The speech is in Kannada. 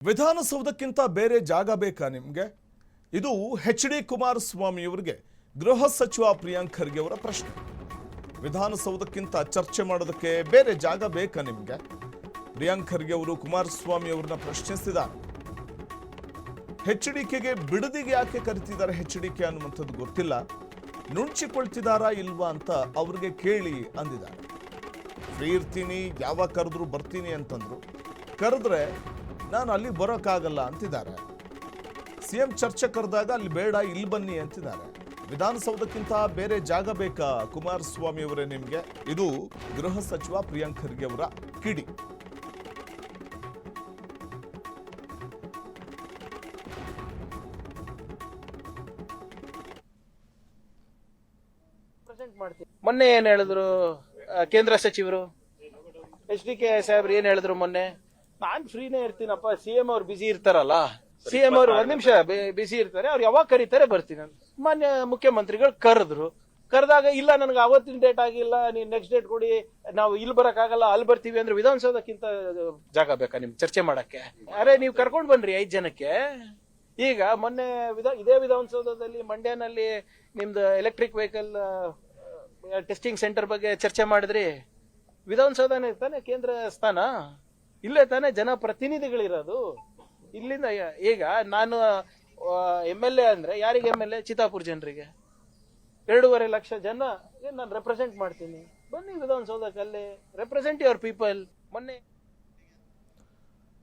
ವಿಧಾನಸೌಧಕ್ಕಿಂತ ಬೇರೆ ಜಾಗ ಬೇಕಾ ನಿಮಗೆ? ಇದು ಎಚ್.ಡಿ. ಕುಮಾರಸ್ವಾಮಿ ಅವರಿಗೆ ಗೃಹ ಸಚಿವ ಪ್ರಿಯಾಂಕ್ ಖರ್ಗೆ ಅವರ ಪ್ರಶ್ನೆ. ವಿಧಾನಸೌಧಕ್ಕಿಂತ ಚರ್ಚೆ ಮಾಡೋದಕ್ಕೆ ಬೇರೆ ಜಾಗ ಬೇಕಾ ನಿಮಗೆ? ಪ್ರಿಯಾಂಕ್ ಖರ್ಗೆ ಅವರು ಕುಮಾರಸ್ವಾಮಿ ಅವರನ್ನ ಪ್ರಶ್ನಿಸಿದ್ದಾರೆ. ಎಚ್.ಡಿ.ಕೆ ಬಿಡದಿಗೆ ಯಾಕೆ ಕರೀತಿದ್ದಾರೆ ಎಚ್.ಡಿ.ಕೆ ಅನ್ನುವಂಥದ್ದು ಗೊತ್ತಿಲ್ಲ. ನುಣಚಿಕೊಳ್ತಿದಾರಾ ಇಲ್ವಾ ಅಂತ ಅವ್ರಿಗೆ ಕೇಳಿ ಅಂದಿದ್ದಾರೆ. ಫ್ರೀ ಇರ್ತೀನಿ, ಯಾವಾಗ ಕರೆದ್ರು ಬರ್ತೀನಿ ಅಂತಂದ್ರು. ಕರೆದ್ರೆ ನಾನು ಅಲ್ಲಿ ಬರೋಕ್ಕಾಗಲ್ಲ ಅಂತಿದ್ದಾರೆ. ಸಿಎಂ ಚರ್ಚೆ ಕರೆದಾಗ ಅಲ್ಲಿ ಬೇಡ, ಇಲ್ಲಿ ಬನ್ನಿ ಅಂತಿದ್ದಾರೆ. ವಿಧಾನಸೌಧಕ್ಕಿಂತ ಬೇರೆ ಜಾಗ ಬೇಕಾ ಕುಮಾರಸ್ವಾಮಿ ಅವರೇ ನಿಮಗೆ? ಇದು ಗೃಹ ಸಚಿವ ಪ್ರಿಯಾಂಕ್ ಖರ್ಗೆ ಅವರ ಕಿಡಿ. ಮೊನ್ನೆ ಏನ್ ಹೇಳಿದ್ರು ಕೇಂದ್ರ ಸಚಿವರು ಎಚ್.ಡಿ.ಕೆ ಸಾಹೇಬ್ರು ಏನ್ ಹೇಳಿದ್ರು ಮೊನ್ನೆ? ನಾನ್ ಫ್ರೀನೇ ಇರ್ತೀನಪ್ಪ, ಸಿಎಂ ಅವ್ರು ಬಿಸಿ ಇರ್ತಾರಲ್ಲ, ಸಿಎಂ ಅವ್ರು ಒಂದ್ ನಿಮಿಷ ಬಿಸಿ ಇರ್ತಾರೆ, ಅವ್ರು ಯಾವಾಗ ಕರೀತಾರೆ ಬರ್ತೀನಿ. ಮಾನ್ಯ ಮುಖ್ಯಮಂತ್ರಿಗಳು ಕರೆದಾಗ ಇಲ್ಲ ನನಗೆ ಅವತ್ತಿನ ಡೇಟ್ ಆಗಿಲ್ಲ, ನೀನ್ ನೆಕ್ಸ್ಟ್ ಡೇಟ್ ಕೊಡಿ, ನಾವು ಇಲ್ಲಿ ಬರಕ್ಕಾಗಲ್ಲ ಅಲ್ಲಿ ಬರ್ತೀವಿ ಅಂದ್ರೆ ವಿಧಾನಸೌಧಕ್ಕಿಂತ ಜಾಗ ಬೇಕಾ ನಿಮ್ಗೆ ಚರ್ಚೆ ಮಾಡಕ್ಕೆ? ಅರೆ ನೀವು ಕರ್ಕೊಂಡ್ ಬನ್ರಿ 5 ಜನಕ್ಕೆ. ಈಗ ಮೊನ್ನೆ ಇದೇ ವಿಧಾನಸೌಧದಲ್ಲಿ ಮಂಡ್ಯನಲ್ಲಿ ನಿಮ್ದು ಎಲೆಕ್ಟ್ರಿಕ್ ವೆಹಿಕಲ್ ಟೆಸ್ಟಿಂಗ್ ಸೆಂಟರ್ ಬಗ್ಗೆ ಚರ್ಚೆ ಮಾಡಿದ್ರಿ. ವಿಧಾನಸೌಧನೇ ತಾನೆ ಕೇಂದ್ರ ಸ್ಥಾನ, ಇಲ್ಲೇ ತಾನೇ ಜನಪ್ರತಿನಿಧಿಗಳಿರೋದು. ಇಲ್ಲಿಂದ ಈಗ ನಾನು MLA ಅಂದ್ರೆ ಯಾರಿಗೆ MLA? ಚಿತ್ತಾಪುರ ಜನರಿಗೆ 2.5 ಲಕ್ಷ ಜನ ನಾನು ರೆಪ್ರೆಸೆಂಟ್ ಮಾಡ್ತೀನಿ. ಬನ್ನಿ ವಿಧಾನಸೌಧಕ್ಕೆ, ಅಲ್ಲೇ ರೆಪ್ರೆಸೆಂಟ್ ಯುವರ್ ಪೀಪಲ್. ಮೊನ್ನೆ